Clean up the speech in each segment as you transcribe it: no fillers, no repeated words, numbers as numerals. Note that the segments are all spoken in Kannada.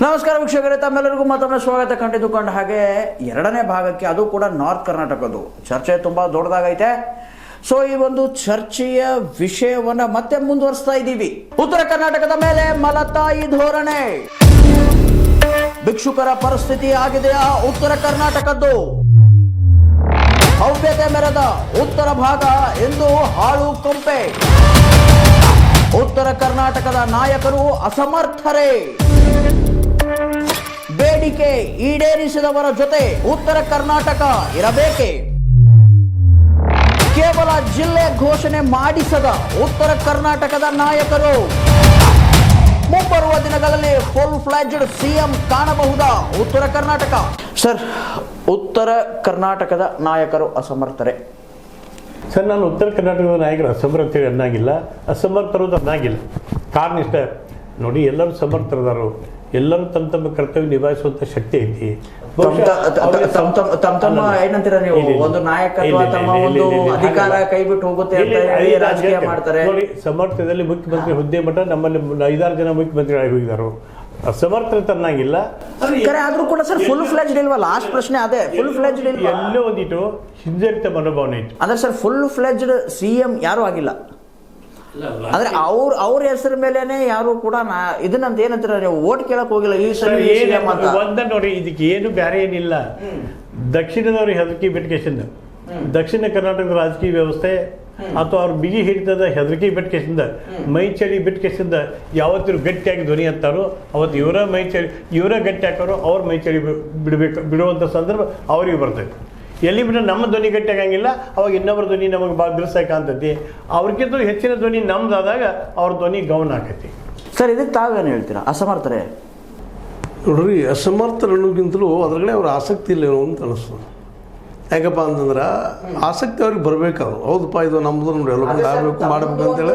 ನಮಸ್ಕಾರ ವೀಕ್ಷಕರೇ, ತಮ್ಮೆಲ್ಲರಿಗೂ ಮತ್ತೊಮ್ಮೆ ಸ್ವಾಗತ. ಕಂಡಿದ್ದುಕೊಂಡು ಹಾಗೆ ಎರಡನೇ ಭಾಗಕ್ಕೆ, ಅದು ಕೂಡ ನಾರ್ತ್ ಕರ್ನಾಟಕದ್ದು ಚರ್ಚೆ ತುಂಬ ದೊಡ್ಡದಾಗೈತೆ. ಸೊ ಈ ಒಂದು ಚರ್ಚೆಯ ವಿಷಯವನ್ನ ಮತ್ತೆ ಮುಂದುವರಿಸ್ತಾ ಇದ್ದೀವಿ. ಉತ್ತರ ಕರ್ನಾಟಕದ ಮೇಲೆ ಮಲತಾಯಿ ಧೋರಣೆ, ಭಿಕ್ಷುಕರ ಪರಿಸ್ಥಿತಿ ಆಗಿದೆಯಾ ಉತ್ತರ ಕರ್ನಾಟಕದ್ದು? ಭವ್ಯತೆ ಮೆರೆದ ಉತ್ತರ ಭಾಗ ಎಂದು ಹಾಳು ಕೊಂಪೆ. ಉತ್ತರ ಕರ್ನಾಟಕದ ನಾಯಕರು ಅಸಮರ್ಥರೇ. ಬೇಡಿಕೆ ಈಡೇರಿಸಿದವರ ಜೊತೆ ಉತ್ತರ ಕರ್ನಾಟಕ ಇರಬೇಕೆ? ಕೇವಲ ಜಿಲ್ಲೆ ಘೋಷಣೆ ಮಾಡಿಸದ ಉತ್ತರ ಕರ್ನಾಟಕದ ನಾಯಕರು ಮುಂಬರುವ ದಿನಗಳಲ್ಲಿ ಫುಲ್ ಫ್ಲಾಜ್ಡ್ ಸಿಎಂ ಕಾಣಬಹುದಾ ಉತ್ತರ ಕರ್ನಾಟಕ? ಸರ್, ಉತ್ತರ ಕರ್ನಾಟಕದ ನಾಯಕರು ಅಸಮರ್ಥರೇ? ಸರ್, ನಾನು ಉತ್ತರ ಕರ್ನಾಟಕದ ನಾಯಕರು ಅಸಮರ್ಥರು ಅನ್ನಾಗಿಲ್ಲ, ಅಸಮರ್ಥರು ಅನ್ನಾಗಿಲ್ಲ. ಕಾರಣ ಇಷ್ಟ ನೋಡಿ, ಎಲ್ಲರೂ ಸಮರ್ಥರದಾರು, ಎಲ್ಲರೂ ತಮ್ಮ ತಮ್ಮ ಕರ್ತವ್ಯ ನಿಭಾಯಿಸುವಂತ ಶಕ್ತಿ ಐತಿ. ಏನಂತೀರ ನೀವು? ಒಂದು ನಾಯಕತ್ವ ತಮ್ಮ ಒಂದು ಅಧಿಕಾರ ಕೈ ಬಿಟ್ಟು ಹೋಗುತ್ತೆ ಅಂತ ಹೇಳಿ ರಾಜಕೀಯ ಮಾಡ್ತಾರೆ. ನೋಡಿ, ಸಮರ್ಥದಲ್ಲಿ ಮುಖ್ಯಮಂತ್ರಿ ಹುದ್ದೆ ಮಟ್ಟ ನಮ್ಮಲ್ಲಿ 5-6 ಜನ ಮುಖ್ಯಮಂತ್ರಿಗಳಾಗಿ ಹೋಗಿದ್ದಾರೆ. ಅಸಮರ್ಥ ತನ್ನಾಗಿಲ್ಲ. ಆದ್ರೂ ಕೂಡ ಸರ್ ಫುಲ್ ಫ್ಲೆಜ್ಡ್ ಇಲ್ವಾ? ಲಾಸ್ಟ್ ಪ್ರಶ್ನೆ ಅದೇ, ಫುಲ್ ಫ್ಲೆಜ್ಡ್ ಇಲ್ವಾ? ಎಲ್ಲೋ ಒಂದಿಟ್ಟು ಹಿಂಜರಿತ ಮನೋಭಾವನೆ ಇತ್ತು. ಅಂದ್ರೆ ಸರ್ ಫುಲ್ ಫ್ಲೆಜ್ಡ್ ಸಿಎಂ ಯಾರು ಆಗಿಲ್ಲ. ಅಂದ್ರೆ ಅವ್ರ ಹೆಸರು ಮೇಲೆನೆ ಯಾರು ಕೂಡ ಇದನ್ನಂತ ಏನಂತೀರ ನೀವು, ಓಟ್ ಕೇಳಕ್ ಹೋಗಿಲ್ಲ ಈ ಸರಿ ಒಂದ. ನೋಡಿ, ಇದಕ್ಕೆ ಏನು ಬೇರೆ ಏನಿಲ್ಲ. ದಕ್ಷಿಣದವ್ರಿಗೆ ಹೆದರಿಕೆ ಬಿಟ್ಕೇಸಿಂದ, ದಕ್ಷಿಣ ಕರ್ನಾಟಕದ ರಾಜಕೀಯ ವ್ಯವಸ್ಥೆ ಅಥವಾ ಅವ್ರ ಬಿಗಿ ಹಿಡಿತದ ಹೆದರಿಕೆ ಬಿಟ್ಕೇಸಿಂದ, ಮೈ ಚಳಿ ಬಿಟ್ಕೇಸಿಂದ ಯಾವತ್ತಿರು ಗಟ್ಟಿಯಾಗಿ ಧ್ವನಿ ಅಂತಾರೋ ಅವತ್ತು ಇವರ ಮೈ ಚಳಿ, ಇವರ ಗಟ್ಟಿ ಹಾಕೋರು ಅವ್ರ ಮೈ ಚಳಿ ಬಿಡುವಂಥ ಸಂದರ್ಭ ಅವ್ರಿಗೆ ಬರ್ತೈತೆ. ಎಲ್ಲಿ ಬಿಟ್ಟರೆ ನಮ್ಮ ಧ್ವನಿ ಗಟ್ಟಿ ಆಗಂಗಿಲ್ಲ, ಅವಾಗ ಇನ್ನೊಬ್ಬರ ಧ್ವನಿ ನಮಗೆ ಭಾಳ ಬಿರ್ಸಾಕ ಅಂತೈತಿ. ಅವ್ರಿಗಿಂತ ಹೆಚ್ಚಿನ ಧ್ವನಿ ನಮ್ದಾದಾಗ ಅವ್ರ ಧ್ವನಿ ಗೌನ್ ಆಕೈತಿ. ಸರ್, ಇದಕ್ಕೆ ತಾವೇನು ಹೇಳ್ತೀರಾ? ಅಸಮರ್ಥರೇ? ನೋಡ್ರಿ, ಅಸಮರ್ಥರು ಅನ್ನೋಕ್ಕಿಂತಲೂ ಅದ್ರಗಡೆ ಅವ್ರ ಆಸಕ್ತಿ ಇಲ್ಲ ಅಂತ ಅನಿಸ್ತದೆ. ಯಾಕಪ್ಪ ಅಂತಂದ್ರೆ ಆಸಕ್ತಿ ಅವ್ರಿಗೆ ಬರಬೇಕಾದ್ರು. ಹೌದಪ್ಪ, ಇದು ನಮ್ಮದು ಡೆವಲಪ್ಮೆಂಟ್ ಆಗಬೇಕು ಮಾಡಬೇಕು ಅಂತೇಳಿ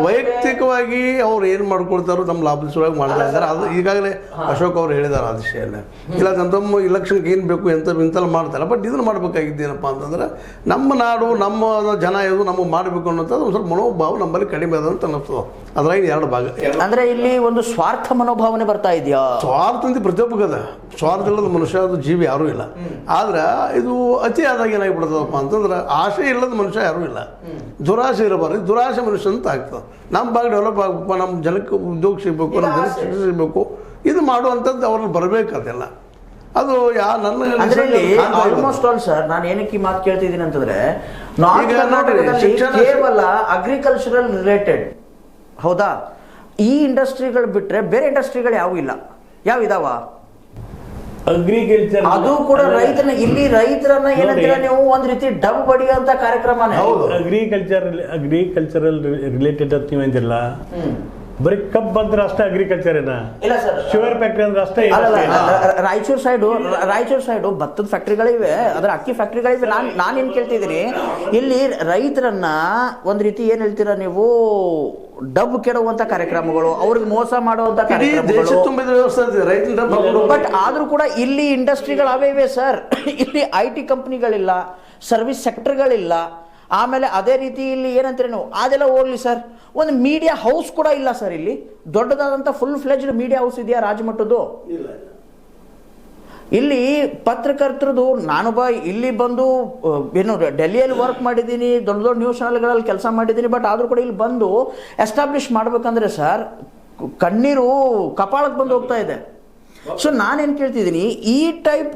ವೈಯಕ್ತಿಕವಾಗಿ ಅವ್ರು ಏನು ಮಾಡ್ಕೊಳ್ತಾರೋ ನಮ್ಮ ಲಾಭದ ಸಲುವಾಗಿ ಮಾಡ್ತಾ ಇದ್ದಾರೆ. ಅದು ಈಗಾಗಲೇ ಅಶೋಕ್ ಅವ್ರು ಹೇಳಿದ್ದಾರೆ ಆ ದಿಶೆಯಲ್ಲಿ. ಇಲ್ಲ ತಮ್ಮ ಇಲೆಕ್ಷನ್ಗೆ ಏನು ಬೇಕು ಇಂತೆಲ್ಲ ಮಾಡ್ತಾರೆ. ಬಟ್ ಇದನ್ನು ಮಾಡಬೇಕಾಗಿದ್ದೇನಪ್ಪ ಅಂತಂದ್ರೆ ನಮ್ಮ ನಾಡು, ನಮ್ಮ ಜನ ಇದು ನಮಗೆ ಮಾಡಬೇಕು ಅನ್ನೋಂಥದ್ದು ಒಂದು ಸ್ವಲ್ಪ ಮನೋಭಾವ ನಮ್ಮಲ್ಲಿ ಕಡಿಮೆ ಅದ ಅಂತ ಅನ್ನಿಸ್ತದೆ. ಅದ್ರಾಗ 2 ಭಾಗ. ಅಂದ್ರೆ ಇಲ್ಲಿ ಒಂದು ಸ್ವಾರ್ಥ ಮನೋಭಾವನೆ ಬರ್ತಾ ಇದೆಯಾ? ಸ್ವಾರ್ಥ ಅಂತ ಪ್ರತಿಯೊಬ್ಬಗದ, ಸ್ವಾರ್ಥ ಇಲ್ಲದ ಮನುಷ್ಯ ಅದು ಜೀವಿ ಯಾರೂ ಇಲ್ಲ. ಆದ್ರೆ ಇದು ಅತಿ ಆದಾಗ ಏನಾಗಿಬಿಡ್ತದಪ್ಪ ಅಂತಂದ್ರೆ ಆಸೆ ಇಲ್ಲದ ಮನುಷ್ಯ ಯಾರೂ ಇಲ್ಲ. ದುರಾಸೆ ಇರಬಾರ್ದು, ದುರಾಸೆ ಮನುಷ್ಯ ಅಂತ ಆಗ್ತದೆ. ನಮ್ಮ ಭಾಗ ಡೆವಲಪ್ ಆಗಬೇಕು, ನಮ್ಮ ಜನಕ್ಕೆ ಉದ್ಯೋಗ ಸಿಗಬೇಕು, ನಮ್ಮ ಜನಕ್ಕೆ ಶಿಕ್ಷೆ ಸಿಗಬೇಕು, ಇದು ಮಾಡುವಂಥದ್ದು ಅವ್ರಲ್ಲಿ ಬರಬೇಕದೆಲ್ಲ. ಅದು ಆಲ್ಮೋಸ್ಟ್ ಆಲ್ ಸರ್, ನಾನು ಏನಕ್ಕೆ ಈ ಮಾತು ಕೇಳ್ತಿದ್ದೀನಿ ಅಂತಂದ್ರೆ, ಕೇವಲ ಅಗ್ರಿಕಲ್ಚರಲ್ ರಿಲೇಟೆಡ್ ಹೌದಾ, ಈ ಇಂಡಸ್ಟ್ರಿಗಳು ಬಿಟ್ರೆ ಬೇರೆ ಇಂಡಸ್ಟ್ರಿಗಳು ಯಾವೂ ಇಲ್ಲ. ಯಾವಿದಾವ? ಅಗ್ರಿಕಲ್ಚರ್, ಅದು ಕೂಡ ರೈತರನ್ನ ಏನಂತೀರ ನೀವು, ಒಂದ್ ರೀತಿ ಡಬ್ ಬಡಿಯುವಂತ ಕಾರ್ಯಕ್ರಮನೇ. ಅಗ್ರಿಕಲ್ಚರಲ್ ರಿಲೇಟೆಡ್ ಅಂತ ನೀವಂತಿಲ್ಲ. ಬರೀ ಕಬ್ಬು ಅಂದ್ರೆ ಅಷ್ಟೇ ಅಗ್ರಿಕಲ್ಚರ್ ಏನ? ಇಲ್ಲ ಸರ್, ಶುಗರ್ ಫ್ಯಾಕ್ಟ್ರಿ ಅಂದ್ರೆ ಅಷ್ಟೇ. ರಾಯಚೂರು ಸೈಡು ಭತ್ತದ ಫ್ಯಾಕ್ಟ್ರಿಗಳಿವೆ, ಅದರ ಅಕ್ಕಿ ಫ್ಯಾಕ್ಟ್ರಿಗಳಿವೆ. ನಾನು ಏನ್ ಕೇಳ್ತಿದ್ದೀನಿ, ಇಲ್ಲಿ ರೈತರನ್ನ ಒಂದ್ ರೀತಿ ಏನ್ ಹೇಳ್ತೀರಾ ನೀವು, ಡಬ್ ಕೆಡುವಂತ ಕಾರ್ಯಕ್ರಮಗಳು, ಅವ್ರಿಗೆ ಮೋಸ ಮಾಡುವಂತ ಕಾರ್ಯಕ್ರಮಗಳು. ಬಟ್ ಆದ್ರೂ ಕೂಡ ಇಲ್ಲಿ ಇಂಡಸ್ಟ್ರಿಗಳು ಅವೇ ಇವೆ ಸರ್. ಇಲ್ಲಿ IT ಕಂಪ್ನಿಗಳಿಲ್ಲ, ಸರ್ವಿಸ್ ಸೆಕ್ಟರ್ಗಳಿಲ್ಲ. ಆಮೇಲೆ ಅದೇ ರೀತಿ ಇಲ್ಲಿ ಏನಂತೀರ ನೀವು, ಅದೆಲ್ಲ ಹೋಗ್ಲಿ ಸರ್, ಒಂದು ಮೀಡಿಯಾ ಹೌಸ್ ಕೂಡ ಇಲ್ಲ ಸರ್. ಇಲ್ಲಿ ದೊಡ್ಡದಾದಂಥ ಫುಲ್ ಫ್ಲೆಜ್ಡ್ ಮೀಡಿಯಾ ಹೌಸ್ ಇದೆಯಾ ರಾಜಮಟ್ಟದ್ದು? ಇಲ್ಲಿ ಪತ್ರಕರ್ತರದು, ಇಲ್ಲಿ ಬಂದು ಏನು ಡೆಲ್ಲಿಯಲ್ಲಿ ವರ್ಕ್ ಮಾಡಿದ್ದೀನಿ, ದೊಡ್ಡ ದೊಡ್ಡ ನ್ಯೂಸ್ ಚಾನಲ್ಗಳಲ್ಲಿ ಕೆಲಸ ಮಾಡಿದ್ದೀನಿ. ಬಟ್ ಆದರೂ ಕೂಡ ಇಲ್ಲಿ ಬಂದು ಎಸ್ಟಾಬ್ಲಿಷ್ ಮಾಡ್ಬೇಕಂದ್ರೆ ಸರ್ ಕಣ್ಣೀರು ಕಪಾಳಕ್ಕೆ ಬಂದು ಹೋಗ್ತಾ ಇದೆ. ಸೊ ನಾನೇನು ಕೇಳ್ತಿದ್ದೀನಿ, ಈ ಟೈಪ್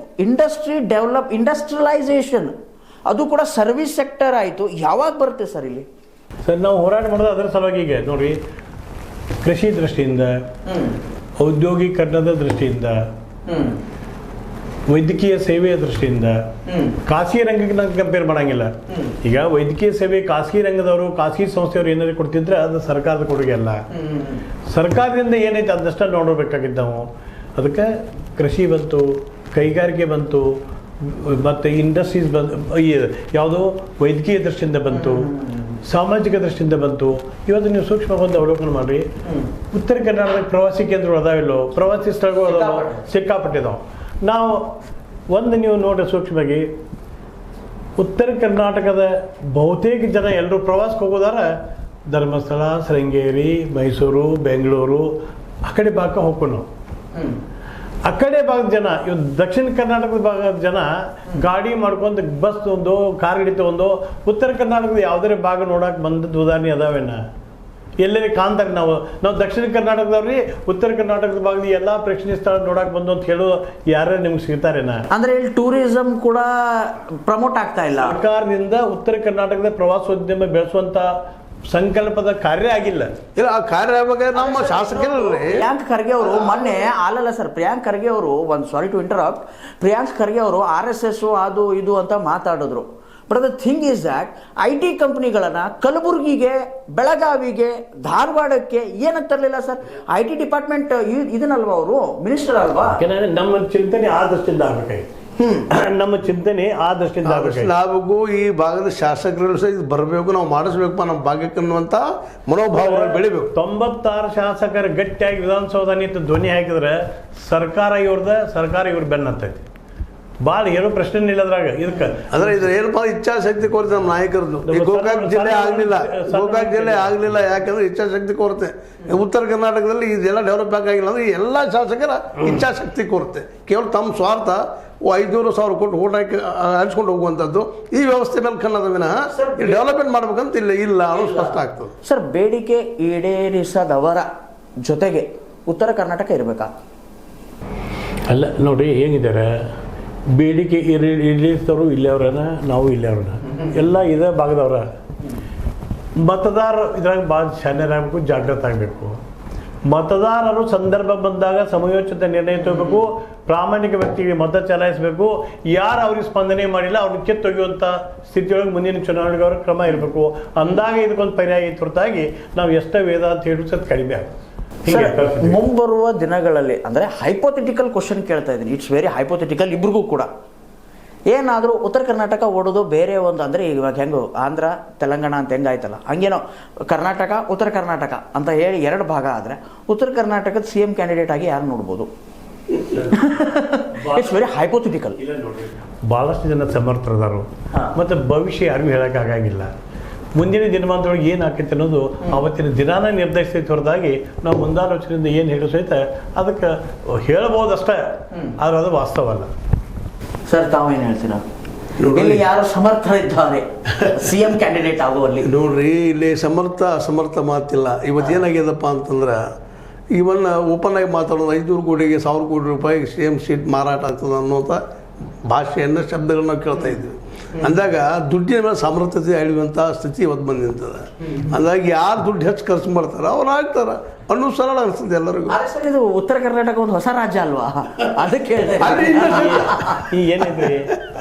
ಇಂಡಸ್ಟ್ರಿಯಲೈಸೇಷನ್ ಅದು ಕೂಡ ಸರ್ವಿಸ್ ಸೆಕ್ಟರ್ ಆಯಿತು, ಯಾವಾಗ ಬರುತ್ತೆ ಸರ್ ಇಲ್ಲಿ? ಸರ್, ನಾವು ಹೋರಾಟ ಮಾಡೋದು ಅದರ ಸಲುವಾಗಿ. ಈಗ ನೋಡಿ, ಕೃಷಿ ದೃಷ್ಟಿಯಿಂದ, ಔದ್ಯೋಗೀಕರಣದ ದೃಷ್ಟಿಯಿಂದ, ವೈದ್ಯಕೀಯ ಸೇವೆಯ ದೃಷ್ಟಿಯಿಂದ, ಖಾಸಗಿ ರಂಗಕ್ಕೆ ನಾವು ಕಂಪೇರ್ ಮಾಡಂಗಿಲ್ಲ. ಈಗ ವೈದ್ಯಕೀಯ ಸೇವೆ ಖಾಸಗಿ ರಂಗದವರು, ಖಾಸಗಿ ಸಂಸ್ಥೆಯವರು ಏನಾದ್ರು ಕೊಡ್ತಿದ್ರೆ ಅದು ಸರ್ಕಾರದ ಕೊಡುಗೆ ಅಲ್ಲ. ಸರ್ಕಾರದಿಂದ ಏನೈತೆ ಅದಷ್ಟ ನೋಡಬೇಕಾಗಿದ್ದು ನಾವು. ಅದಕ್ಕೆ ಕೃಷಿ ಬಂತು, ಕೈಗಾರಿಕೆ ಬಂತು, ಮತ್ತು ಇಂಡಸ್ಟ್ರೀಸ್ ಯಾವುದೋ ವೈದ್ಯಕೀಯ ದೃಷ್ಟಿಯಿಂದ ಬಂತು, ಸಾಮಾಜಿಕ ದೃಷ್ಟಿಯಿಂದ ಬಂತು. ಇವತ್ತು ನೀವು ಸೂಕ್ಷ್ಮ ಬಂದು ಅವಲೋಕನ ಮಾಡಿ, ಉತ್ತರ ಕರ್ನಾಟಕದ ಪ್ರವಾಸಿ ಕೇಂದ್ರಗಳು ಅದಾವಿಲ್ಲೋ, ಪ್ರವಾಸಿ ಸ್ಥಳಗಳು ಅದಾವ, ಸಿಕ್ಕಾಪಟ್ಟಿದಾವೆ. ನಾವು ನೀವು ನೋಡ್ರಿ ಸೂಕ್ಷ್ಮವಾಗಿ, ಉತ್ತರ ಕರ್ನಾಟಕದ ಬಹುತೇಕ ಜನ ಎಲ್ಲರೂ ಪ್ರವಾಸಕ್ಕೆ ಹೋಗೋದಾರ ಧರ್ಮಸ್ಥಳ, ಶೃಂಗೇರಿ, ಮೈಸೂರು, ಬೆಂಗಳೂರು ಆ ಕಡೆ ಭಾಗ ಹೋಗ್ಕೊಂಡು ನಾವು. ಆ ಕಡೆ ಭಾಗದ ಜನ ಇವ್ ದಕ್ಷಿಣ ಕರ್ನಾಟಕದ ಭಾಗದ ಜನ ಗಾಡಿ ಮಾಡ್ಕೊಂಡು ಬಸ್ ಒಂದು ಕಾರ್ ಹಿಡಿತ ಒಂದು ಉತ್ತರ ಕರ್ನಾಟಕದ ಯಾವುದೇ ಭಾಗ ನೋಡಕ್ ಬಂದದ್ದು ಉದಾಹರಣೆ ಅದಾವೇನ ಎಲ್ಲೆಲ್ಲಿ ಕಾಣ್ತಾರೆ ನಾವು ದಕ್ಷಿಣ ಕರ್ನಾಟಕದವ್ರಿ ಉತ್ತರ ಕರ್ನಾಟಕದ ಭಾಗದ ಎಲ್ಲಾ ಪ್ರೇಕ್ಷಣೀಯ ಸ್ಥಳ ನೋಡಕ್ ಬಂದು ಅಂತ ಹೇಳೋ ಯಾರು ನಿಮ್ಗೆ ಸಿಗ್ತಾರೇನ? ಅಂದ್ರೆ ಇಲ್ಲಿ ಟೂರಿಸಂ ಕೂಡ ಪ್ರಮೋಟ್ ಆಗ್ತಾ ಇಲ್ಲ. ಸರ್ಕಾರದಿಂದ ಉತ್ತರ ಕರ್ನಾಟಕದ ಪ್ರವಾಸೋದ್ಯಮ ಬೆಳೆಸುವಂತ ಸಂಕಲ್ಪದ ಕಾರ್ಯ ಆಗಿಲ್ಲ. ಇಲ್ಲ, ಆ ಕಾರ್ಯ ಆವಾಗ ನಮ್ಮ ಶಾಸಕರಲ್ಲಿ ಪ್ರಿಯಾಂಕ್ ಖರ್ಗೆ ಅವರು ಮೊನ್ನೆ ಅಲ್ಲಲ್ಲ ಸರ್, ಪ್ರಿಯಾಂಕ್ ಖರ್ಗೆ ಅವರು sorry to interrupt, Priyank Kharge ಅವರು RSS ಅದು ಇದು ಅಂತ ಮಾತಾಡಿದ್ರು. But the thing is that IT ಕಂಪ್ನಿಗಳನ್ನ ಕಲಬುರಗಿಗೆ, ಬೆಳಗಾವಿಗೆ, ಧಾರವಾಡಕ್ಕೆ ಏನಂತ ತರಲಿಲ್ಲ ಸರ್. IT ಡಿಪಾರ್ಟ್ಮೆಂಟ್ ಇದನ್ನಲ್ವಾ ಅವರು ಮಿನಿಸ್ಟರ್ ಅಲ್ವಾ? ನಮ್ಮ ಚಿಂತನೆ ಆ ದೃಷ್ಟಿಯಿಂದ ಆಗ್ಬೇಕಾಯ್ತು. ನಮ್ಮ ಚಿಂತನೆ ಆ ದೃಷ್ಟಿಯಿಂದ ಆಗಬೇಕು. ಈ ಭಾಗದ ಶಾಸಕರು ಸಹ ಇದು ಬರಬೇಕು, ನಾವು ಮಾಡಿಸ್ಬೇಕಪ್ಪ ನಮ್ಮ ಭಾಗಕ್ಕೆ ಅನ್ನುವಂಥ ಮನೋಭಾವ ಬೆಳಿಬೇಕು. 96 ಶಾಸಕರು ಗಟ್ಟಿಯಾಗಿ ವಿಧಾನಸೌಧ ನಿಂತು ಧ್ವನಿ ಹಾಕಿದ್ರೆ ಸರ್ಕಾರ ಇವ್ರ ಬೆನ್ನತ್ತೈತಿ. ಭಾಳ ಏನೋ ಪ್ರಶ್ನೆ ಇಲ್ಲ ಅದ್ರಾಗ. ಇದಕ್ಕೆ ಅಂದ್ರೆ ಇದ್ರ ಏನಪ್ಪ ಇಚ್ಛಾಶಕ್ತಿ ಕೊರತೆ ನಮ್ಮ ನಾಯಕರದ್ದು. ಈ ಗೋಕಾಕ್ ಜಿಲ್ಲೆ ಆಗಲಿಲ್ಲ ಯಾಕಂದ್ರೆ ಇಚ್ಛಾಶಕ್ತಿ ಕೊರತೆ. ಉತ್ತರ ಕರ್ನಾಟಕದಲ್ಲಿ ಇದೆಲ್ಲ ಡೆವಲಪ್ ಆಗಿಲ್ಲ ಅಂದ್ರೆ ಎಲ್ಲ ಶಾಸಕರ ಇಚ್ಛಾಶಕ್ತಿ ಕೊರತೆ. ಕೇವಲ ತಮ್ಮ ಸ್ವಾರ್ಥ 500,000 ಕೋಟಿ ಓಟ್ ಹಾಕಿ ಹಂಚ್ಕೊಂಡು ಹೋಗುವಂಥದ್ದು ಈ ವ್ಯವಸ್ಥೆ ಮೇಲೆ ಕನ್ನದ ವಿನಃ ಡೆವಲಪ್ಮೆಂಟ್ ಮಾಡ್ಬೇಕಂತ ಇಲ್ಲ ಅನ್ನೋ ಸ್ಪಷ್ಟ ಆಗ್ತದೆ ಸರ್. ಬೇಡಿಕೆ ಈಡೇರಿಸದವರ ಜೊತೆಗೆ ಉತ್ತರ ಕರ್ನಾಟಕ ಇರಬೇಕಾ? ಅಲ್ಲ ನೋಡಿ ಹೇಗಿದ್ದಾರೆ, ಬೇಡಿಕೆ ಈಡೇರಿಸಿದವರು ಇಲ್ಲವ್ರನ, ನಾವು ಇಲ್ಲವ್ರನ, ಎಲ್ಲ ಇದೇ ಭಾಗದವ್ರ. ಮತದಾರರು ಇದ್ರಾಗ ಭಾಳ ಶಾನ್ಯರಾಗಬೇಕು, ಜಾಗೃತ ಆಗಬೇಕು. ಮತದಾರರು ಸಂದರ್ಭ ಬಂದಾಗ ಸಮಯೋಚಿತ ನಿರ್ಣಯ ತಗೋಬೇಕು, ಪ್ರಾಮಾಣಿಕ ವ್ಯಕ್ತಿಗೆ ಮತ ಚಲಾಯಿಸಬೇಕು. ಯಾರು ಅವ್ರಿಗೆ ಸ್ಪಂದನೆ ಮಾಡಿಲ್ಲ ಅವ್ರನ್ನ ಕಿತ್ತೊಗೆಯುವಂಥ ಸ್ಥಿತಿಯೊಳಗೆ ಮುಂದಿನ ಚುನಾವಣೆಗೆ ಅವ್ರ ಕ್ರಮ ಇರಬೇಕು. ಅಂದಾಗ ಇದಕ್ಕೊಂದು ಪರ್ಯಾಯ ಹೊರತಾಗಿ ನಾವು ಎಷ್ಟೇ ವೇದ ಅಂತ ಹೇಳಿಸೋದು ಕಡಿಮೆ ಆಗುತ್ತೆ. ಮುಂಬರುವ ದಿನಗಳಲ್ಲಿ ಅಂದರೆ ಹೈಪೋಥೆಟಿಕಲ್ ಕ್ವಶನ್ ಕೇಳ್ತಾ ಇದ್ದೀನಿ, ಇಟ್ಸ್ ವೆರಿ ಹೈಪೋಥೆಟಿಕಲ್ ಇಬ್ರಿಗೂ ಕೂಡ. ಏನಾದರೂ ಉತ್ತರ ಕರ್ನಾಟಕ ಓಡೋದು ಬೇರೆ ಒಂದು, ಅಂದರೆ ಇವಾಗ ಹೆಂಗೋ ಆಂಧ್ರ ತೆಲಂಗಾಣ ಅಂತ ಹೆಂಗಾಯ್ತಲ್ಲ ಹಂಗೇನೋ ಕರ್ನಾಟಕ ಉತ್ತರ ಕರ್ನಾಟಕ ಅಂತ ಹೇಳಿ 2 ಭಾಗ ಆದರೆ ಉತ್ತರ ಕರ್ನಾಟಕದ CM ಕ್ಯಾಂಡಿಡೇಟ್ ಆಗಿ ಯಾರು ನೋಡ್ಬೋದು? It's very hypothetical. ಭಾಳಷ್ಟು ಜನ ಸಮರ್ಥರದಾರು ಮತ್ತು ಭವಿಷ್ಯ ಯಾರಿಗೂ ಹೇಳೋಕ್ಕಾಗಿಲ್ಲ. ಮುಂದಿನ ದಿನಮಾನದೊಳಗೆ ಏನು ಆಕೈತೆ ಅನ್ನೋದು ಅವತ್ತಿನ ದಿನಾನ ನಿರ್ಧರಿಸ್ತೈತೆ ಹೊರತಾಗಿ ನಾವು ಮುಂದಾಲೋಚನೆಯಿಂದ ಏನು ಹೇಳೋ ಸಹಿತ ಅದಕ್ಕೆ ಹೇಳ್ಬೋದಷ್ಟೇ, ಆದ್ರೆ ಅದು ವಾಸ್ತವ ಅಲ್ಲ. ಸರ್ ತಾವೇನು ಹೇಳ್ತೀರಾ? ಇಲ್ಲಿ ಯಾರು ಸಮರ್ಥರಿದ್ದಾರೆ CM ಕ್ಯಾಂಡಿಡೇಟ್ ಆಗುವಲ್ಲಿ? ನೋಡ್ರಿ, ಇಲ್ಲಿ ಸಮರ್ಥ ಅಸಮರ್ಥ ಮಾತಿಲ್ಲ. ಇವತ್ತೇನಾಗ್ಯದಪ್ಪ ಅಂತಂದ್ರೆ ಇವನ್ನ ಓಪನ್ ಆಗಿ ಮಾತಾಡೋದು 500 ಕೋಟಿಗೆ 1000 ಕೋಟಿ ರೂಪಾಯಿ CM ಸೀಟ್ ಮಾರಾಟ ಆಗ್ತದೆ ಅನ್ನೋಂಥ ಭಾಷೆಯನ್ನು ಶಬ್ದಗಳನ್ನ ನಾವು ಕೇಳ್ತಾ ಇದ್ವಿ. ಅಂದಾಗ ದುಡ್ಡಿನ ಮೇಲೆ ಸಮರ್ಥತೆ ಅಳಿಯುವಂಥ ಸ್ಥಿತಿ ಇವತ್ತು ಬಂದು ನಿಂತದೆ. ಅಂದಾಗ ಯಾರು ದುಡ್ಡು ಹೆಚ್ಚು ಖರ್ಚು ಮಾಡ್ತಾರೆ ಅವ್ರು ಆಗ್ತಾರೆ ಅನ್ನೋ ಸರಳ ಅನಿಸ್ತದೆ ಎಲ್ಲರಿಗೂ. ಇದು ಉತ್ತರ ಕರ್ನಾಟಕ ಒಂದು ಹೊಸ ರಾಜ್ಯ ಅಲ್ವಾ, ಅದಕ್ಕೆ ಈಗ ಏನಿದೆ,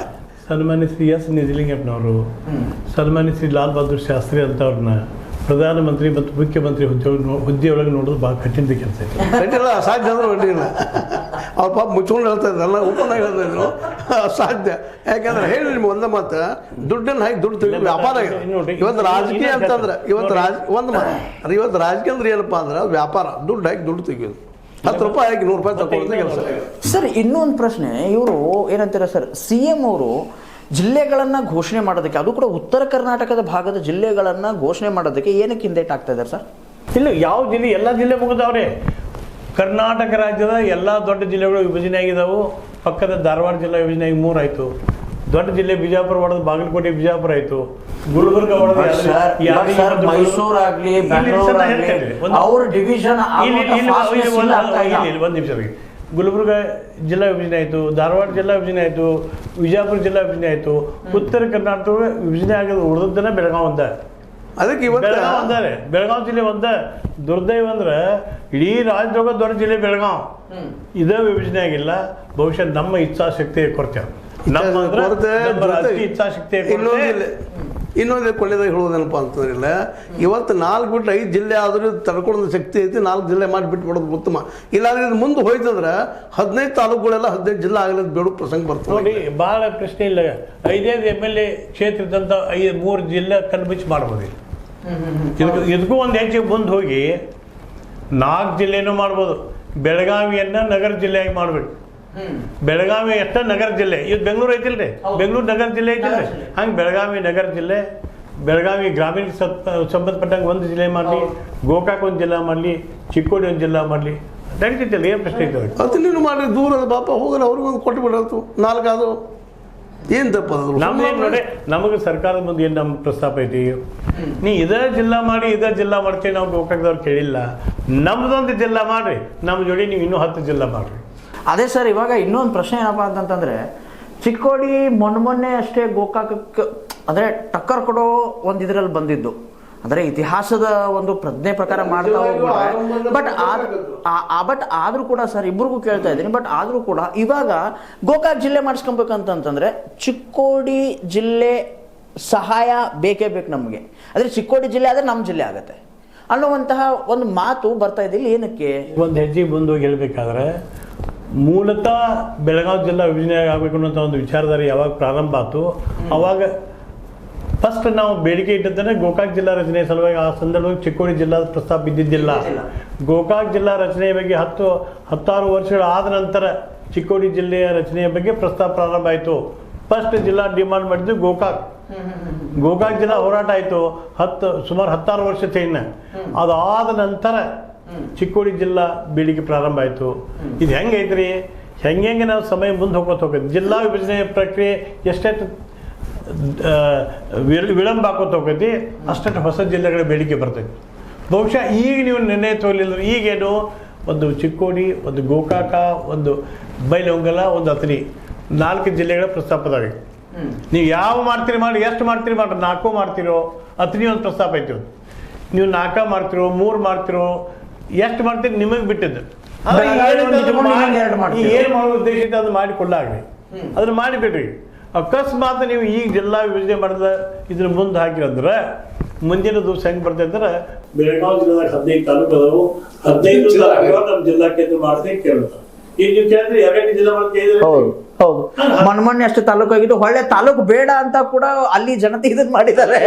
ಸನ್ಮಾನ್ಯ ಶ್ರೀ S. ನಿಜಲಿಂಗಪ್ಪನವರು, ಸನ್ಮಾನ್ಯ ಶ್ರೀ ಲಾಲ್ ಬಹದ್ದೂರ್ ಶಾಸ್ತ್ರಿ ಅಂತವ್ರನ್ನ ಪ್ರಧಾನಮಂತ್ರಿ ಮತ್ತು ಮುಖ್ಯಮಂತ್ರಿ ಹುದ್ದೆಯೊಳಗೆ ನೋಡೋದು ಭಾಳ ಕಠಿಣ ಕೆಲಸ ಐತೆ. ಕಟ್ಟಿಲ್ಲ, ಅಸಾಧ್ಯ ಅಂದ್ರೆ ಒಡ್ಡಿಲ್ಲ. ಅವ್ರ ಪಾಪ ಮುಚ್ಕೊಂಡು ಹೇಳ್ತಾ ಇದ್ರಲ್ಲ, ಓಪನ್ ಆಗಿ ಹೇಳ್ತಾ ಇದ್ರು ಅಸಾಧ್ಯ. ಯಾಕಂದ್ರೆ ಹೇಳಿ ನಿಮ್ಗೆ ಒಂದೇ ಮಾತು, ದುಡ್ಡನ್ನು ಹಾಕಿ ದುಡ್ಡು ತೆಗೆದು ವ್ಯಾಪಾರ ಆಗಿದೆ. ಇವತ್ತು ರಾಜಕೀಯ ಅಂತಂದ್ರೆ ಇವತ್ತು ರಾಜಕೀಯ ಅಂದ್ರೆ ಏನಪ್ಪ ಅಂದ್ರೆ ವ್ಯಾಪಾರ, ದುಡ್ಡು ಹಾಕಿ ದುಡ್ಡು ತೆಗೆಯೋದು. 10 ರೂಪಾಯಿ ಹಾಕಿ 100 ರೂಪಾಯಿ ತಗೊಳ್ಳೋದು ಕೆಲಸ. ಸರ್ ಇನ್ನೊಂದು ಪ್ರಶ್ನೆ, ಇವರು ಏನಂತೀರ ಸರ್, CM ಅವರು ಜಿಲ್ಲೆಗಳನ್ನು ಘೋಷಣೆ ಮಾಡೋದಕ್ಕೆ, ಅದು ಕೂಡ ಉತ್ತರ ಕರ್ನಾಟಕದ ಭಾಗದ ಜಿಲ್ಲೆಗಳನ್ನು ಘೋಷಣೆ ಮಾಡೋದಕ್ಕೆ ಏನಕ್ಕೆ ಹಿಂದೇಟ್ ಆಗ್ತಾ ಇದ್ದಾರೆ ಸರ್? ಇಲ್ಲ, ಯಾವ ಜಿಲ್ಲೆ, ಎಲ್ಲ ಜಿಲ್ಲೆ ಮುಗಿದವ್ರೆ. ಕರ್ನಾಟಕ ರಾಜ್ಯದ ಎಲ್ಲ ದೊಡ್ಡ ಜಿಲ್ಲೆಗಳು ವಿಭಜನೆ ಆಗಿದ್ದಾವೆ. ಪಕ್ಕದ ಧಾರವಾಡ ಜಿಲ್ಲಾ ವಿಭಜನೆ ಆಗಿ 3 ಆಯಿತು. ದೊಡ್ಡ ಜಿಲ್ಲೆ ಬಿಜಾಪುರ ಹೊಡೆದು ಬಾಗಲಕೋಟೆ ಬಿಜಾಪುರ ಆಯಿತು. ಗುಲ್ಬರ್ಗ ಹೊಡೆದು ಮೈಸೂರು ಆಗಲಿ ಅವ್ರ ಡಿವಿಷನ್ ಒಂದು ನಿಮಿಷ. ಗುಲ್ಬರ್ಗ ಜಿಲ್ಲಾ ವಿಭಜನೆ ಆಯಿತು, ಧಾರವಾಡ ಜಿಲ್ಲಾ ವಿಭಜನೆ ಆಯಿತು, ವಿಜಯಪುರ ಜಿಲ್ಲಾ ವಿಭಜನೆ ಆಯಿತು. ಉತ್ತರ ಕರ್ನಾಟಕ ವಿಭಜನೆ ಆಗೋದು ಉಳಿದದ್ದನ್ನ ಬೆಳಗಾವ್ ಒಂದ. ಅದಕ್ಕೆ ಇವತ್ತು ಬೆಳಗಾವ್ ಜಿಲ್ಲೆ ಒಂದ. ದುರ್ದೈವ ಅಂದ್ರೆ ಇಡೀ ರಾಜ್ಯದೊಳಗ ದೊಡ್ಡ ಜಿಲ್ಲೆ ಬೆಳಗಾವ್, ಇದೇ ವಿಭಜನೆ ಆಗಿಲ್ಲ. ಬಹುಶಃ ನಮ್ಮ ಇಚ್ಛಾಶಕ್ತಿ ಕೊರತೆ, ಇಚ್ಛಾಶಕ್ತಿ. ಇನ್ನೊಂದು ಕೊಳ್ಳೆದಾಗ ಹೇಳೋದೇನಪ್ಪ ಅಂತಂದ್ರಿಲ್ಲ, ಇವತ್ತು 4 ಬಿಟ್ಟು 5 ಜಿಲ್ಲೆ ಆದರೂ ತಡ್ಕೊಳ್ಳೋ ಶಕ್ತಿ ಐತಿ. 4 ಜಿಲ್ಲೆ ಮಾಡಿ ಬಿಟ್ಬಿಡೋದು ಉತ್ತಮ. ಇಲ್ಲಾಂದ್ರೆ ಇದು ಮುಂದೆ ಹೋಯ್ತಂದ್ರೆ 15 ತಾಲೂಕುಗಳೆಲ್ಲ 15 ಜಿಲ್ಲೆ ಆಗಲಿದ್ದು ಬೇಡ ಪ್ರಸಂಗ ಬರ್ತದೆ. ನೋಡಿ, ಭಾಳ ಪ್ರಶ್ನೆ ಇಲ್ಲ. 5 MLA ಕ್ಷೇತ್ರ ಇದ್ದಂಥ 3 ಜಿಲ್ಲೆ ಕಣ್ಬಿಚ್ಚಿ ಮಾಡ್ಬೋದು. ಇದಕ್ಕೂ ಒಂದು ಹೆಜ್ಜೆ ಮುಂದೆ ಹೋಗಿ 4 ಜಿಲ್ಲೆನೂ ಮಾಡ್ಬೋದು. ಬೆಳಗಾವಿಯನ್ನ ನಗರ ಜಿಲ್ಲೆಯಾಗಿ ಮಾಡ್ಬೇಕು. ಬೆಳಗಾವಿ ಎಷ್ಟ ನಗರ ಜಿಲ್ಲೆ, ಇದು ಬೆಂಗಳೂರು ಐತಿಲ್ರಿ, ಬೆಂಗಳೂರು ನಗರ ಜಿಲ್ಲೆ ಐತಿಲ್ರಿ, ಹಂಗೆ ಬೆಳಗಾವಿ ನಗರ ಜಿಲ್ಲೆ, ಬೆಳಗಾವಿ ಗ್ರಾಮೀಣ ಸಂಬಂಧಪಟ್ಟಂಗೆ ಒಂದು ಜಿಲ್ಲೆ ಮಾಡಲಿ, ಗೋಕಾಕ್ ಒಂದು ಜಿಲ್ಲಾ ಮಾಡಲಿ, ಚಿಕ್ಕೋಡಿ ಒಂದು ಜಿಲ್ಲಾ ಮಾಡಲಿ, ನಡೀತೈತಲ್ಲ, ಏನು ಪ್ರಶ್ನೆ ಐತೆ ಅದಕ್ಕೆ? ಅದು ನೀನು ಮಾಡಿ ದೂರದ ಪಾಪ ಹೋಗಲ್ಲ, ಅವ್ರಿಗೊಂದು ಕೊಟ್ಟು ಬಿಡತ್ತು 4 ಅದು ಏನು ತಪ್ಪದು? ನಮ್ದು ನೋಡಿ, ನಮಗೆ ಸರ್ಕಾರದ ಮುಂದೆ ಏನು ನಮ್ಮ ಪ್ರಸ್ತಾಪ ಐತಿ, ನೀ ಇದೇ ಜಿಲ್ಲಾ ಮಾಡಿ ಇದೇ ಜಿಲ್ಲಾ ಮಾಡ್ತೀವಿ, ನಾವು ಗೋಕಾಕದವ್ರು ಕೇಳಿಲ್ಲ. ನಮ್ದೊಂದು ಜಿಲ್ಲಾ ಮಾಡ್ರಿ, ನಮ್ಮ ಜೋಡಿ ನೀವು ಇನ್ನೂ 10 ಜಿಲ್ಲಾ ಮಾಡ್ರಿ. ಅದೇ ಸರ್, ಇವಾಗ ಇನ್ನೊಂದು ಪ್ರಶ್ನೆ ಏನಪ್ಪ ಅಂತಂತಂದರೆ, ಚಿಕ್ಕೋಡಿ ಮೊನ್ನೆ ಅಷ್ಟೇ ಗೋಕಾಕಕ್ಕೆ ಅಂದರೆ ಟಕ್ಕರ್ ಕೊಡೋ ಒಂದು ಇದರಲ್ಲಿ ಬಂದಿದ್ದು, ಅಂದರೆ ಇತಿಹಾಸದ ಒಂದು ಪ್ರಜ್ಞೆ ಪ್ರಕಾರ ಮಾಡ್ತಾ ಹೋಗ್ಬಿಟ್ರೆ. ಬಟ್ ಆದರೂ ಕೂಡ ಸರ್, ಇಬ್ಬರಿಗೂ ಕೇಳ್ತಾ ಇದ್ದೀನಿ, ಬಟ್ ಆದರೂ ಕೂಡ ಇವಾಗ ಗೋಕಾಕ್ ಜಿಲ್ಲೆ ಮಾಡಿಸ್ಕೊಬೇಕಂತಂದರೆ ಚಿಕ್ಕೋಡಿ ಜಿಲ್ಲೆ ಸಹಾಯ ಬೇಕೇ ಬೇಕು ನಮಗೆ. ಅಂದರೆ ಚಿಕ್ಕೋಡಿ ಜಿಲ್ಲೆ ಆದರೆ ನಮ್ಮ ಜಿಲ್ಲೆ ಆಗುತ್ತೆ ಅನ್ನುವಂತಹ ಒಂದು ಮಾತು ಬರ್ತಾ ಇದ್ದಿಲ್ಲ. ಏನಕ್ಕೆ? ಒಂದು ಹೆಜ್ಜೆ ಮುಂದೆ ಹೋಗಿ ಹೇಳ್ಬೇಕಾದ್ರೆ, ಮೂಲತಃ ಬೆಳಗಾವಿ ಜಿಲ್ಲಾ ವಿಭಜನೆ ಆಗಬೇಕು ಅನ್ನೋಂಥ ಒಂದು ವಿಚಾರಧಾರೆ ಯಾವಾಗ ಪ್ರಾರಂಭ ಆಯ್ತು, ಅವಾಗ ಫಸ್ಟ್ ನಾವು ಬೇಡಿಕೆ ಇಟ್ಟಿದ್ದೇನೆ ಗೋಕಾಕ್ ಜಿಲ್ಲಾ ರಚನೆ ಸಲುವಾಗಿ. ಆ ಸಂದರ್ಭದಲ್ಲಿ ಚಿಕ್ಕೋಡಿ ಜಿಲ್ಲಾ ಪ್ರಸ್ತಾಪ ಇದ್ದಿದ್ದಿಲ್ಲ. ಗೋಕಾಕ್ ಜಿಲ್ಲಾ ರಚನೆಯ ಬಗ್ಗೆ 16 ವರ್ಷಗಳ ಆದ ನಂತರ ಚಿಕ್ಕೋಡಿ ಜಿಲ್ಲೆಯ ರಚನೆಯ ಬಗ್ಗೆ ಪ್ರಸ್ತಾಪ ಪ್ರಾರಂಭ ಆಯಿತು. ಫಸ್ಟ್ ಜಿಲ್ಲಾ ಡಿಮಾಂಡ್ ಮಾಡಿದ್ದು ಗೋಕಾಕ್ ಜಿಲ್ಲಾ ಹೋರಾಟ ಆಯಿತು ಸುಮಾರು 16 ವರ್ಷ ಚೈನ. ಅದಾದ ನಂತರ ಚಿಕ್ಕೋಡಿ ಜಿಲ್ಲಾ ಬೇಡಿಕೆ ಪ್ರಾರಂಭ ಆಯಿತು. ಇದು ಹೆಂಗೈತ್ರಿ, ಹೆಂಗೆ ನಾವು ಸಮಯ ಮುಂದೆ ಹೋಗೋದು ಜಿಲ್ಲಾ ವಿಭಜನೆ ಪ್ರಕ್ರಿಯೆ ಎಷ್ಟೆಷ್ಟು ವಿಳಂಬ ಹಾಕೋತ ಹೋಗೈತಿ, ಅಷ್ಟಷ್ಟು ಹೊಸ ಜಿಲ್ಲೆಗಳ ಬೇಡಿಕೆ ಬರ್ತೈತಿ. ಬಹುಶಃ ಈಗ ನೀವು ನಿರ್ಣಯ ತಗೊಳ್ಳಿಲ್ಲ, ಈಗೇನು ಒಂದು ಚಿಕ್ಕೋಡಿ, ಒಂದು ಗೋಕಾಕ, ಒಂದು ಬೈಲಹೊಂಗಲ, ಒಂದು ಅಥಣಿ, 4 ಜಿಲ್ಲೆಗಳ ಪ್ರಸ್ತಾಪದಾವೆ. ನೀವು ಯಾವ ಮಾಡ್ತೀರಿ ಮಾಡಿ, ಎಷ್ಟು ಮಾಡ್ತೀರಿ ಮಾಡ್ರಿ, 4 ಮಾಡ್ತಿರೋ, ಅಥಣಿ ಒಂದು ಪ್ರಸ್ತಾಪ ಐತಿ, ನೀವು 4 ಮಾಡ್ತಿರೋ, 3 ಮಾಡ್ತಿರೋ, ಎಷ್ಟು ಮಾಡ್ತೀರಿ ನಿಮಗೆ ಬಿಟ್ಟಿದ್ದು. ಏನು ಮಾಡೋ ಉದ್ದೇಶ ಇತ್ತು ಅದು ಮಾಡಿಕೊಳ್ಳಾಗ್ರಿ, ಅದನ್ನ ಮಾಡಿಬಿಡ್ರಿ. ಅಕಸ್ಮಾತ್ ನೀವು ಈಗ ಜಿಲ್ಲಾ ವಿಭಜನೆ ಮಾಡಿದ ಇದ್ರ ಮುಂದೆ ಹಾಕಿರಂದ್ರೆ ಮುಂದಿನ ದಿವಸ ಹೆಂಗೆ ಬರ್ತೈತೆ, ಬೆಳಗಾವಿ ಜಿಲ್ಲಾದಾಗ 15 ತಾಲೂಕು ಅದಾವು, 15 ನಮ್ಮ ಜಿಲ್ಲಾ ಕೇಂದ್ರ ಮಾಡ್ತೀವಿ ಕೇಳ್ತಾರೆ. ಈಗ ನೀವು ಕೇಳಿದ್ರೆ 2 ಜಿಲ್ಲಾ ಮಾಡ್ತೀವಿ. ಹೌದು, ಮೊನ್ನೆ ಅಷ್ಟು ತಾಲೂಕು ಆಗಿದ್ದು, ಒಳ್ಳೆ ತಾಲೂಕು ಬೇಡ ಅಂತ ಕೂಡ ಅಲ್ಲಿ ಜನತೆ ಇದನ್ನ ಮಾಡಿದ್ದಾರೆ,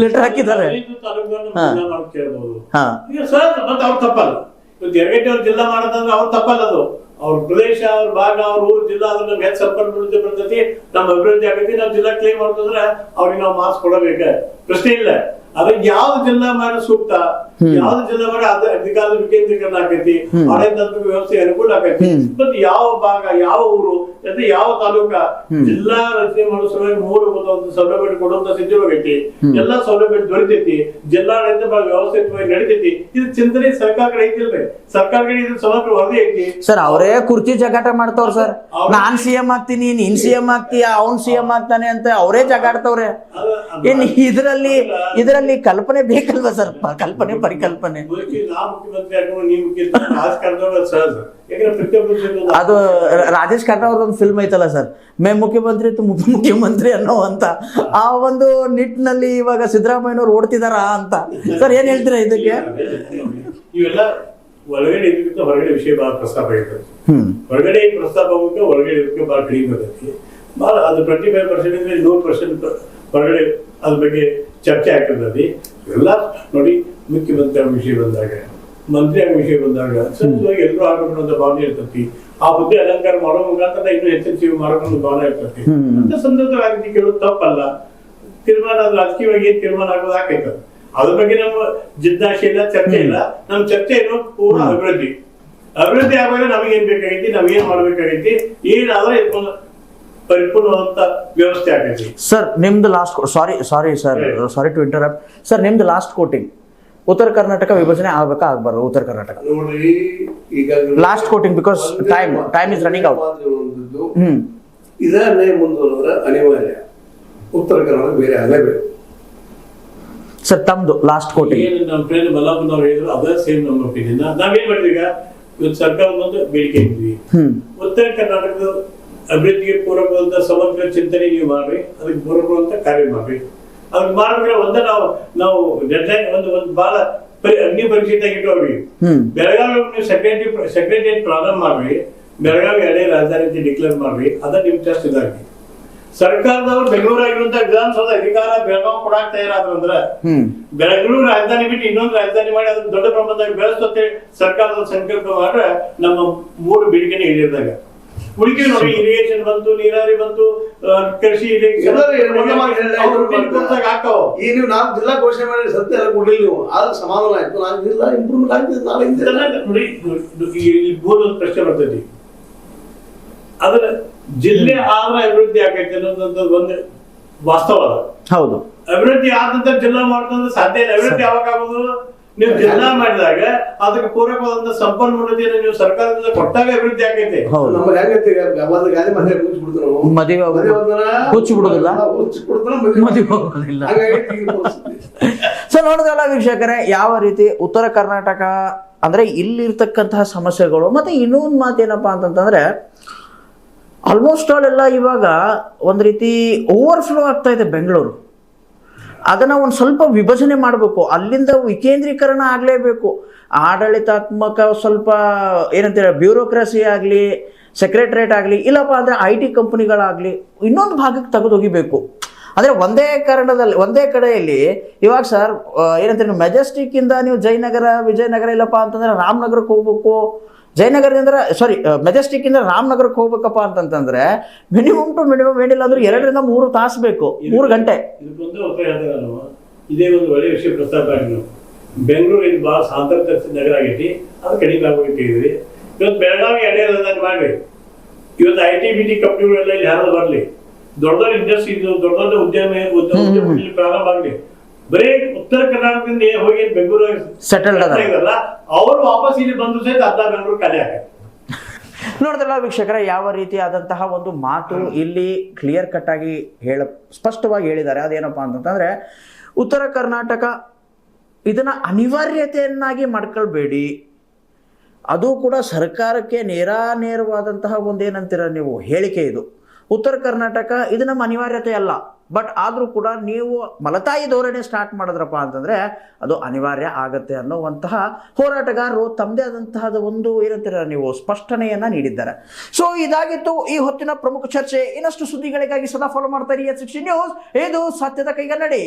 ಲೆಟರ್ ಹಾಕಿದ್ದಾರೆ. ಅವ್ರು ತಪ್ಪಲ್ಲ, ಅವ್ರು ಜಿಲ್ಲಾ ಮಾಡೋದಂದ್ರೆ ಅವ್ರು ತಪ್ಪಲ್ಲ. ಅದು ಅವ್ರ ಪ್ರದೇಶ, ಅವ್ರ ಭಾಗ, ಅವ್ರ ಊರು, ಜಿಲ್ಲಾ ಅದ್ರ ನಮ್ಗೆ ಹೆಚ್ಚು ಸಂಪನ್ಮೂಲ ಬರ್ತೈತಿ, ನಮ್ಮ ಅಭಿವೃದ್ಧಿ ಆಗೈತಿ. ನಾವು ಜಿಲ್ಲಾ ಕ್ಲೇಮ್ ಮಾಡ್ತಂದ್ರೆ ಅವ್ರಿಗೆ ನಾವು ಮಾರ್ಕ್ಸ್ ಕೊಡಬೇಕ, ಪ್ರಶ್ನೆ ಇಲ್ಲ. ಅದಕ್ಕೆ ಯಾವ್ದು ಜಿಲ್ಲಾ ಮಾಡಿ ಸೂಕ್ತ, ಯಾವ್ದು ಜಿಲ್ಲಾ ಮಾಡಿ ಅದ ಅಧಿಕಾರ ವಿಕೇಂದ್ರೀಕರಣ ಆಕೈತಿ, ಆಡಳಿತಾತ್ಮಕ ವ್ಯವಸ್ಥೆ ಅನುಕೂಲ ಆಕೈತಿ. ಮತ್ತೆ ಯಾವ ಭಾಗ, ಯಾವ ಊರು, ಯಾವ ತಾಲೂಕ ಜಿಲ್ಲಾ ರಚನೆ ಮಾಡೋ ಸಲುವಾಗಿ ಮೂಲಭೂತ ಸೌಲಭ್ಯ ಕೊಡುವಂತ ಸಿದ್ಧವಾಗೈತಿ, ಎಲ್ಲಾ ಸೌಲಭ್ಯ ದೊರೆತೈತಿ, ಜಿಲ್ಲಾಡಳಿತ ವ್ಯವಸ್ಥಿತವಾಗಿ ನಡೀತೈತಿ. ಇದು ಚಿಂತನೆ ಸರ್ಕಾರ ಕಡೆ ಐತಿಲ್ರಿ, ಸರ್ಕಾರ ಕಡೆ ಇದು ಸೌಲಭ್ಯ ವರದಿ ಐತಿ. ಸರ್, ಅವರೇ ಕುರ್ಚಿ ಜಗಾಟ ಮಾಡ್ತಾವ್ರ ಸರ್. ನಾನ್ ಸಿಎಂ ಆಗ್ತೀನಿ, ನೀನ್ ಸಿಎಂ ಆಗ್ತೀಯ, ಅವ್ನ್ ಸಿಎಂ ಆಗ್ತಾನೆ ಅಂತ ಅವರೇ ಜಗಾಡ್ತವ್ರೆ. ಏನ್ ಇದರಲ್ಲಿ ಕಲ್ಪನೆ ಬೇಕಲ್ವಾ ಸರ್? ಕಲ್ಪನೆ, ಪರಿಕಲ್ಪನೆ. ಅದು ರಾಜೇಶ್ ಖನ್ನಾ ಅವ್ರದೊಂದು ಫಿಲ್ಮ್ ಐತಲ್ಲ ಸರ್, ಮೇ ಮುಖ್ಯಮಂತ್ರಿ ಮುಖ್ಯಮಂತ್ರಿ ಅನ್ನೋ ಅಂತ. ಆ ಒಂದು ನಿಟ್ಟಿನಲ್ಲಿ ಇವಾಗ ಸಿದ್ದರಾಮಯ್ಯನವ್ರು ಓಡ್ತಿದಾರ ಅಂತ. ಸರ್, ಏನ್ ಹೇಳ್ತೀರಾ ಇದಕ್ಕೆ? ಇವೆಲ್ಲ ಒಳಗಡೆ ಇದಕ್ಕಿಂತ ಹೊರಗಡೆ ವಿಷಯ ಬಹಳ ಪ್ರಸ್ತಾಪ ಆಗಿರ್ತದೆ. ಹೊರಗಡೆ ಪ್ರಸ್ತಾಪ ಆಗುತ್ತೆ, ಒಳಗಡೆ ಇದಕ್ಕೆ ಬಹಳ ಕಡಿಮೆ ಬರ್ತೈತಿ. ಬಹಳ ಅದು 25% 100% ಹೊರಗಡೆ ಅದ್ರ ಬಗ್ಗೆ ಚರ್ಚೆ ಆಗ್ತದೆ. ಎಲ್ಲ ನೋಡಿ, ಮುಖ್ಯಮಂತ್ರಿ ಆಗೋ ವಿಷಯ ಬಂದಾಗ, ಮಂತ್ರಿ ಆಗೋ ವಿಷಯ ಬಂದಾಗ ಸಹಜವಾಗಿ ಎಲ್ಲರೂ ಆಗಬೇಕು ಅನ್ನೋ ಭಾವನೆ ಇರ್ತೈತಿ. ಆ ಹುದ್ದೆ ಅಲಂಕಾರ ಮಾಡೋ ಮುಖಾಂತರ ಇನ್ನೂ ಹೆಚ್ಚಿನ ಸೇವೆ ಮಾಡೋ ಭಾವನೆ ಇರ್ತೈತಿ. ಅಂತ ಸಂದರ್ಭದಲ್ಲಿ ಆ ರೀತಿ ಕೇಳೋದು ತಪ್ಪಲ್ಲ. ತೀರ್ಮಾನ ಅದು ರಾಜಕೀಯವಾಗಿ ಏನ್ ತೀರ್ಮಾನ ಆಗೋದು ಆಕೈತ, ಅದ್ರ ಬಗ್ಗೆ ನಮ್ಮ ಜಿಜ್ಞಾಸೆ ಇಲ್ಲ, ಚರ್ಚೆ ಇಲ್ಲ. ನಮ್ಮ ಚರ್ಚೆ ಏನೋ ಪೂರ್ಣ ಅಭಿವೃದ್ಧಿ ಆಗೋದ್ರೆ ನಮಗೇನ್ ಬೇಕಾಗೈತಿ, ನಾವೇನ್ ಮಾಡ್ಬೇಕಾಗೈತಿ, ಏನಾದ್ರೆ ಪರಿಪೂರ್ಣವಾದಂತ ವ್ಯವಸ್ಥೆ ಆಗೈತಿ. ಸರ್, ನಿಮ್ದು last sorry to interrupt sir, ನಿಮ್ದು ಲಾಸ್ಟ್ ಕೋಟಿಂಗ್ ಉತ್ತರ ಕರ್ನಾಟಕ ವಿಭಜನೆ ಆಗ್ಬೇಕಾ ಆಗ್ಬಾರ್ದು? ಉತ್ತರ ಕರ್ನಾಟಕ ನೋಡ್ರಿ, ಈಗ last quoting, because time is running out. ಇದನ್ನೇ ಮುಂದುವರೆದ್ರೆ ಅನಿವಾರ್ಯ ಉತ್ತರ ಕರ್ನಾಟಕ ಬೇರೆ ಆಗಲೇಬೇಕು. ಸರ್, ತಮ್ದು ಲಾಸ್ಟ್ ಕೋಟಿಂಗ್. ನಮ್ಮ ಫ್ರೆಂಡ್ ಮಲ್ಲಾಪುರವ್ರು ಹೇಳಿದ್ರು, ಅದೇ ಸೇಮ್ ನಮ್ಮ ಒಪಿನಿಯನ್. ನಾವೇನ್ ಮಾಡಿದ್ವಿ, ಈಗ ಇವತ್ತು ಸರ್ಕಾರ ಒಂದು ಬೇಡಿಕೆ ಇದ್ವಿ, ಉತ್ತರ ಕರ್ನಾಟಕದ ಅಭಿವೃದ್ಧಿಗೆ ಪೂರಕವಾದ ಸಮಗ್ರ ಚಿಂತನೆ ನೀವು ಮಾಡ್ರಿ, ಅದಕ್ಕೆ ಪೂರಕವಾದಂತ ಕಾರ್ಯ ಮಾಡ್ರಿ. ಅದಕ್ಕೆ ಮಾಡ್ಬೇಕ್ರೆ ನಾವು ಡೆಡ್ಲೈನ್ ಒಂದು ಬಹಳ ಅಗ್ನಿ ಪರೀಕ್ಷೆ ಇಟ್ಟವ್ರಿ. ಬೆಳಗಾವಿ ನೀವು ಸೆಕ್ರೆಟರಿಯೇಟ್ ಪ್ರಾರಂಭ ಮಾಡ್ರಿ, ಬೆಳಗಾವಿ ಎರಡೇ ರಾಜಧಾನಿ ಅಂತ ಡಿಕ್ಲೇರ್ ಮಾಡ್ರಿ, ಅದ ನಿಮ್ ಟೆಸ್ಟ್ ಇದಾಗಿ. ಸರ್ಕಾರದವ್ರು ಬೆಂಗಳೂರಾಗಿರುವಂತ ವಿಧಾನಸೌಧ ಅಧಿಕಾರ ಬೆಳಗಾವಿ ಕೊಡಾಕ್ ತಯಾರಾದ್ರಂದ್ರ ಬೆಂಗಳೂರು ರಾಜಧಾನಿ ಬಿಟ್ಟು ಇನ್ನೊಂದು ರಾಜಧಾನಿ ಮಾಡಿ ಅದನ್ನ ದೊಡ್ಡ ಪ್ರಮಾಣದಾಗ ಬೆಳೆಸುತ್ತೆ ಸರ್ಕಾರದ ಸಂಕಲ್ಪ ಮಾಡ್ರೆ ನಮ್ಮ 3 ಬೇಡಿಕೆನೇ ಈಡೇರಿದಾಗ. ಉಳಿಕೆ ನೋಡಿ ಇರಿಗೇಷನ್ ಬಂತು, ನೀರಾವರಿ ಬಂತು, ಕೃಷಿ ಆಗ್ತಾವ. ಈಗ ನೀವು 4 ಜಿಲ್ಲಾ ಘೋಷಣೆ ಮಾಡಿ ಸತ್ಯ ಎಲ್ಲ ಕೊಡ್ಲಿಲ್ಲ ನೀವು, ಆದ್ರೆ ಸಮಾಧಾನ ಆಯ್ತು. 4 ಜಿಲ್ಲಾ ಇಂಪ್ರೂವ್ಮೆಂಟ್ ಆಗ್ತದೆ. ನೋಡಿ ಒಂದು ಪ್ರಶ್ನೆ ಬರ್ತೈತಿ, ಅದರ ಜಿಲ್ಲೆ ಆದ್ರೆ ಅಭಿವೃದ್ಧಿ ಆಗೈತೆ ಅನ್ನೋದಂತ ಒಂದು ವಾಸ್ತವ ಅದ. ಹೌದು, ಅಭಿವೃದ್ಧಿ ಆದ ನಂತರ ಜಿಲ್ಲಾ ಮಾಡ್ತಂದ್ರೆ ಸಾಧ್ಯ ಇಲ್ಲ. ಅಭಿವೃದ್ಧಿ ಯಾವಾಗ ಆಗೋದು? ನೀವು ಜಿಲ್ಲಾ ಮಾಡಿದಾಗ ಅದಕ್ಕೆ ಪೂರಕವಾದಂತ ಸಂಪನ್ಮೂಲತೆಯನ್ನು ನೀವು ಸರ್ಕಾರದಿಂದ ಕೊಟ್ಟಾಗ ಅಭಿವೃದ್ಧಿ ಆಗೈತೆ. ನಮ್ಮಲ್ಲಿ ಹೆಂಗೈತೆ ಗಾದಿ ಮನೆ ಮುಚ್ಚಿಬಿಡ್ತಾರೆ, ಮದುವೆ ಹುಚ್ಚಿಬಿಡುದಿಲ್ಲ, ಮದುವೆ ಹೋಗೋದಿಲ್ಲ. ಸೊ ನೋಡಿದ್ರಲ್ಲ ವೀಕ್ಷಕರೇ, ಯಾವ ರೀತಿ ಉತ್ತರ ಕರ್ನಾಟಕ ಅಂದ್ರೆ ಇಲ್ಲಿರ್ತಕ್ಕಂತಹ ಸಮಸ್ಯೆಗಳು. ಮತ್ತೆ ಇನ್ನೊಂದು ಮಾತೇನಪ್ಪಾ ಅಂತಂತಂದ್ರೆ, ಆಲ್ಮೋಸ್ಟ್ ಆಲ್ ಎಲ್ಲ ಇವಾಗ ಒಂದು ರೀತಿ ಓವರ್ಫ್ಲೋ ಆಗ್ತಾ ಇದೆ ಬೆಂಗಳೂರು. ಅದನ್ನು ಒಂದು ಸ್ವಲ್ಪ ವಿಭಜನೆ ಮಾಡಬೇಕು, ಅಲ್ಲಿಂದ ವಿಕೇಂದ್ರೀಕರಣ ಆಗಲೇಬೇಕು. ಆಡಳಿತಾತ್ಮಕ ಸ್ವಲ್ಪ ಏನಂತೀರ ಬ್ಯೂರೋಕ್ರಸಿ ಆಗಲಿ, ಸೆಕ್ರೆಟರೇಟ್ ಆಗಲಿ, ಇಲ್ಲಪ್ಪ ಅಂದರೆ IT ಕಂಪ್ನಿಗಳಾಗಲಿ ಇನ್ನೊಂದು ಭಾಗಕ್ಕೆ ತೆಗೆದೊಗಿಬೇಕು. ಅಂದರೆ ಒಂದೇ ಕಡೆಯಲ್ಲಿ ಇವಾಗ ಸರ್ ಏನಂತೀರಿ, ಮೆಜೆಸ್ಟಿಕ್ಕಿಂದ ನೀವು ಜಯನಗರ, ವಿಜಯನಗರ, ಇಲ್ಲಪ್ಪ ಅಂತಂದರೆ ರಾಮನಗರಕ್ಕೆ ಹೋಗ್ಬೇಕು. ಜಯನಗರದಿಂದ ಮೆಜೆಸ್ಟಿಕ್ಕಿಂದ ರಾಮನಗರಕ್ಕೆ ಹೋಗ್ಬೇಕಪ್ಪ ಅಂತಂತಂದ್ರೆ ಮಿನಿಮಮ್ ಟು ಮಿನಿಮಮ್ ಏನಿಲ್ಲ ಅಂದ್ರೆ 2 ರಿಂದ 3 ತಾಸು ಬೇಕು, 3 ಗಂಟೆ. ಇದೇ ಒಂದು ಒಳ್ಳೆಯ ವಿಷಯ ಪ್ರಸ್ತಾಪ ಆಗಿ, ಬೆಂಗಳೂರು ಇದು ಬಹಳ ಸಾಂದ್ರತೆ ನಗರ ಆಗೈತಿ, ಅದು ಕಡಿಮೆ ಆಗೋಗಿದ್ದೀವಿ. ಇವತ್ತು ಬೆಳಗಾವಿ ಅಡ್ಡಾಡಿ ಮಾಡ್ರಿ, ಇವತ್ತು IT-BT ಕಂಪ್ನಿಗಳೆಲ್ಲ ಇಲ್ಲಿ ಯಾರು ಬರಲಿ, ದೊಡ್ಡ ದೊಡ್ಡ ಇಂಡಸ್ಟ್ರಿ, ದೊಡ್ಡ ದೊಡ್ಡ ಉದ್ಯಮ ಪ್ರಾರಂಭ ಆಗಲಿ. ಬರೀ ಉತ್ತರ ಕರ್ನಾಟಕದಿಂದ ಹೋಗಿ ಬೆಂಗಳೂರು ಸೆಟಲ್ಡ್ ಅದ, ಅವರು ವಾಪಸ್ ಇಲ್ಲಿ ಬಂದು ಸಹಿತ ಅರ್ಧ ಬೆಂಗಳೂರು ಖಾಲಿ ಆಗ. ನೋಡಿದ್ರಲ್ಲ ವೀಕ್ಷಕರ, ಯಾವ ರೀತಿಯಾದಂತಹ ಒಂದು ಮಾತು ಇಲ್ಲಿ ಕ್ಲಿಯರ್ ಕಟ್ ಆಗಿ ಸ್ಪಷ್ಟವಾಗಿ ಹೇಳಿದ್ದಾರೆ. ಅದೇನಪ್ಪಾ ಅಂತಂದ್ರೆ, ಉತ್ತರ ಕರ್ನಾಟಕ ಇದನ್ನ ಅನಿವಾರ್ಯತೆಯನ್ನಾಗಿ ಮಾಡ್ಕೊಳ್ಬೇಡಿ. ಅದು ಕೂಡ ಸರ್ಕಾರಕ್ಕೆ ನೇರವಾದಂತಹ ಒಂದೇನಂತೀರ ನೀವು ಹೇಳಿಕೆ. ಇದು ಉತ್ತರ ಕರ್ನಾಟಕ ಇದು ನಮ್ಮ ಅನಿವಾರ್ಯತೆ ಅಲ್ಲ, ಬಟ್ ಆದರೂ ಕೂಡ ನೀವು ಮಲತಾಯಿ ಧೋರಣೆ ಸ್ಟಾರ್ಟ್ ಮಾಡಿದ್ರಪ್ಪ ಅಂತಂದರೆ ಅದು ಅನಿವಾರ್ಯ ಆಗತ್ತೆ ಅನ್ನುವಂತಹ ಹೋರಾಟಗಾರರು ತಮ್ಮದೇ ಆದಂತಹ ಒಂದು ಏನಂತೀರ ನೀವು ಸ್ಪಷ್ಟನೆಯನ್ನು ನೀಡಿದ್ದಾರೆ. ಸೊ ಇದಾಗಿತ್ತು ಈ ಹೊತ್ತಿನ ಪ್ರಮುಖ ಚರ್ಚೆ. ಇನ್ನಷ್ಟು ಸುದ್ದಿಗಳಿಗಾಗಿ ಸದಾ ಫಾಲೋ ಮಾಡ್ತಾ ಇರಿ S60 ನ್ಯೂಸ್. ಇದು ಸತ್ಯದ ಕೈಗನ್ನಡಿ.